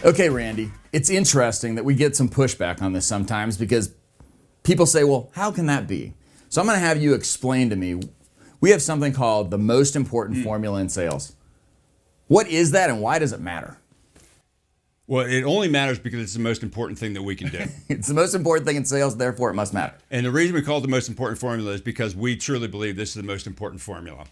Okay, Randy, it's interesting that we get some pushback on this sometimes because people say, well, how can that be? So I'm going to have you explain to me. We have something called the most important formula in sales. What is that and why does it matter? Well, it only matters because it's the most important thing that we can do. It's the most important thing in sales, therefore it must matter. And the reason we call it the most important formula is because we truly believe this is the most important formula.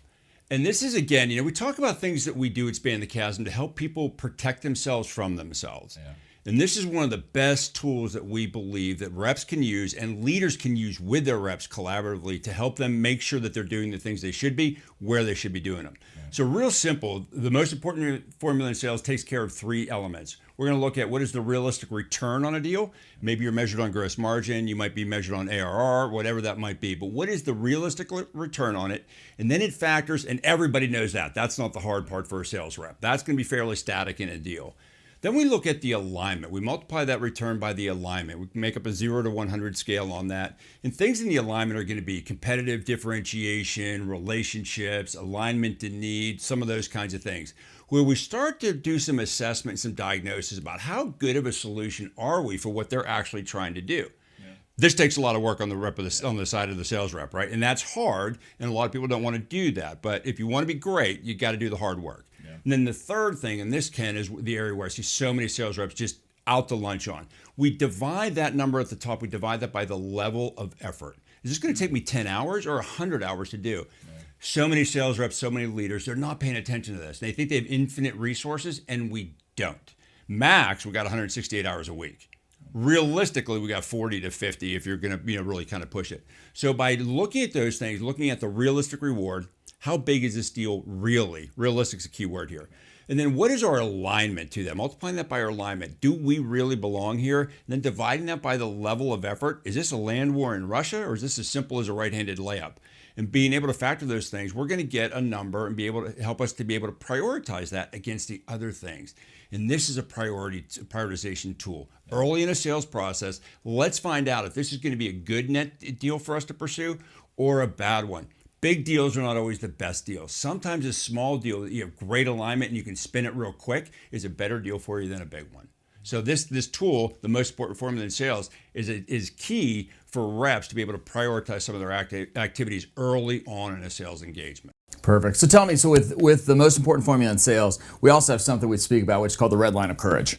And this is, again, we talk about things that we do at Span the Chasm to help people protect themselves from themselves. Yeah. And this is one of the best tools that we believe that reps can use and leaders can use with their reps collaboratively to help them make sure that they're doing the things they should be, where they should be doing them. Yeah. So real simple, the most important formula in sales takes care of three elements. We're going to look at what is the realistic return on a deal. Maybe you're measured on gross margin, you might be measured on ARR, whatever that might be. But what is the realistic return on it? And then it factors, and everybody knows that. That's not the hard part for a sales rep. That's going to be fairly static in a deal. Then we look at the alignment. We multiply that return by the alignment. We can make up a 0 to 100 scale on that. And things in the alignment are going to be competitive differentiation, relationships, alignment to need, some of those kinds of things, where we start to do some assessment, some diagnosis about how good of a solution are we for what they're actually trying to do. Yeah. This takes a lot of work on the rep of on the side of the sales rep, right? And that's hard, and a lot of people don't want to do that. But if you want to be great, you got to do the hard work. Yeah. And then the third thing, and this, Ken, is the area where I see so many sales reps just out to lunch on. We divide that number at the top, we divide that by the level of effort. Is this going to take me 10 hours or 100 hours to do? Yeah. So many sales reps, so many leaders, they're not paying attention to this. They think they have infinite resources, and we don't. Max, we got 168 hours a week. Realistically, we got 40 to 50 if you're going to really kind of push it. So by looking at those things, looking at the realistic reward, how big is this deal really? Realistic is a key word here. And then what is our alignment to that? Multiplying that by our alignment. Do we really belong here? And then dividing that by the level of effort. Is this a land war in Russia, or is this as simple as a right-handed layup? And being able to factor those things, we're going to get a number and be able to help us to be able to prioritize that against the other things. And this is a prioritization tool. Early in a sales process, let's find out if this is going to be a good net deal for us to pursue or a bad one. Big deals are not always the best deals. Sometimes a small deal that you have great alignment and you can spin it real quick is a better deal for you than a big one. So this tool, the most important formula in sales, is key for reps to be able to prioritize some of their activities early on in a sales engagement. Perfect. So tell me, so with the most important formula in sales, we also have something we speak about, which is called the red line of courage.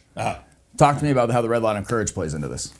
Talk to me about how the red line of courage plays into this.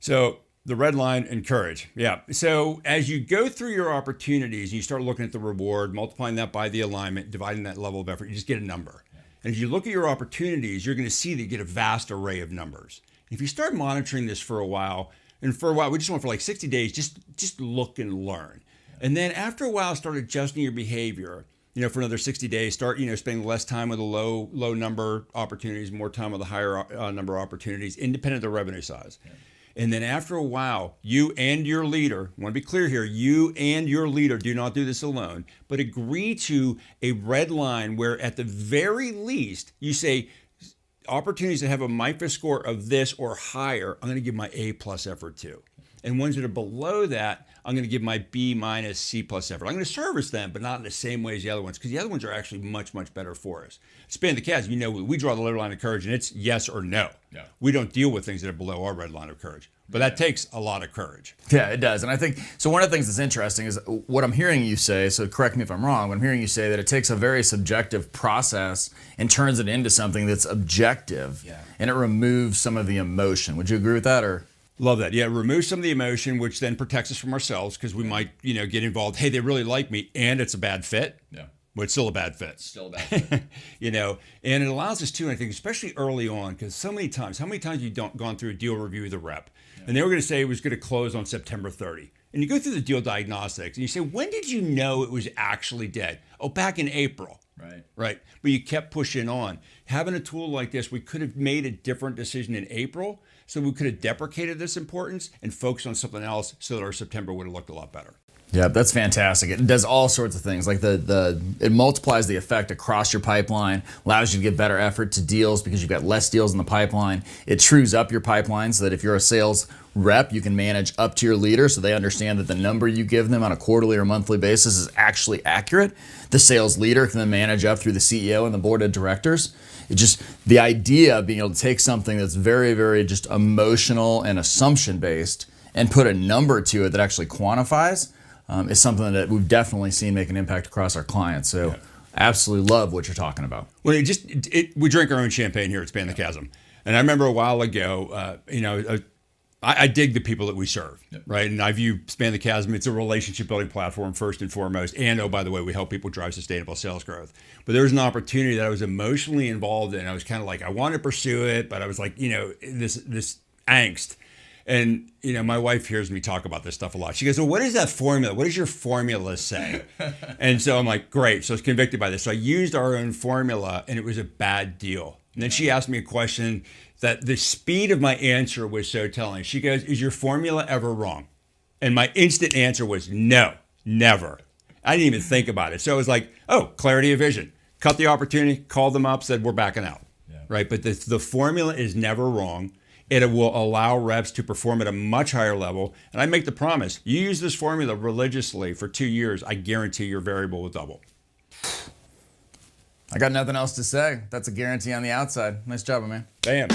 So the red line and courage. Yeah. So as you go through your opportunities, you start looking at the reward, multiplying that by the alignment, dividing that level of effort, you just get a number. And as you look at your opportunities, you're going to see that you get a vast array of numbers. If you start monitoring this for a while, we just went for like 60 days, just look and learn. And then after a while, start adjusting your behavior, for another 60 days, start, spending less time with the low number opportunities, more time with the higher number of opportunities, independent of the revenue size. Yeah. And then after a while, you and your leader, I want to be clear here, you and your leader do not do this alone, but agree to a red line where at the very least you say, opportunities that have a MIFIS score of this or higher, I'm going to give my A+ effort to. And ones that are below that, I'm going to give my B- C+ effort. I'm going to service them, but not in the same way as the other ones, because the other ones are actually much, much better for us. Span the Chasm, we draw the red line of courage, and it's yes or no. Yeah. We don't deal with things that are below our red line of courage. But that takes a lot of courage. Yeah, it does. And I think, so one of the things that's interesting is what I'm hearing you say, so correct me if I'm wrong, but I'm hearing you say that it takes a very subjective process and turns it into something that's objective, and it removes some of the emotion. Would you agree with that, or? Love that. Yeah, remove some of the emotion, which then protects us from ourselves, because we might, get involved. Hey, they really like me, and it's a bad fit. Yeah. But it's still a bad fit. Still a bad fit. And it allows us to, I think, especially early on, because how many times have you gone through a deal review with a rep, and they were going to say it was going to close on September 30. And you go through the deal diagnostics, and you say, when did you know it was actually dead? Oh, back in April. Right. But you kept pushing on. Having a tool like this, we could have made a different decision in April, so we could have deprecated this importance and focused on something else so that our September would have looked a lot better. Yeah, that's fantastic. It does all sorts of things. Like it multiplies the effect across your pipeline, allows you to get better effort to deals because you've got less deals in the pipeline. It trues up your pipeline so that if you're a sales rep, you can manage up to your leader so they understand that the number you give them on a quarterly or monthly basis is actually accurate. The sales leader can then manage up through the CEO and the board of directors. It just, the idea of being able to take something that's very, very just emotional and assumption based and put a number to it that actually quantifies is something that we've definitely seen make an impact across our clients. So absolutely love what you're talking about. Well, we drink our own champagne here at Span the Chasm. And I remember a while ago, I dig the people that we serve, right? And I view Span the Chasm, it's a relationship building platform first and foremost. And oh, by the way, we help people drive sustainable sales growth. But there was an opportunity that I was emotionally involved in. I was kind of like, I want to pursue it, but I was like, this angst. And, my wife hears me talk about this stuff a lot. She goes, well, what is that formula? What does your formula say? And so I'm like, great. So I was convicted by this. So I used our own formula and it was a bad deal. And then she asked me a question that the speed of my answer was so telling. She goes, is your formula ever wrong? And my instant answer was no, never. I didn't even think about it. So it was like, oh, clarity of vision. Cut the opportunity, called them up, said we're backing out, right? But the formula is never wrong. It will allow reps to perform at a much higher level. And I make the promise, you use this formula religiously for 2 years, I guarantee your variable will double. I got nothing else to say. That's a guarantee on the outside. Nice job, man. Bam.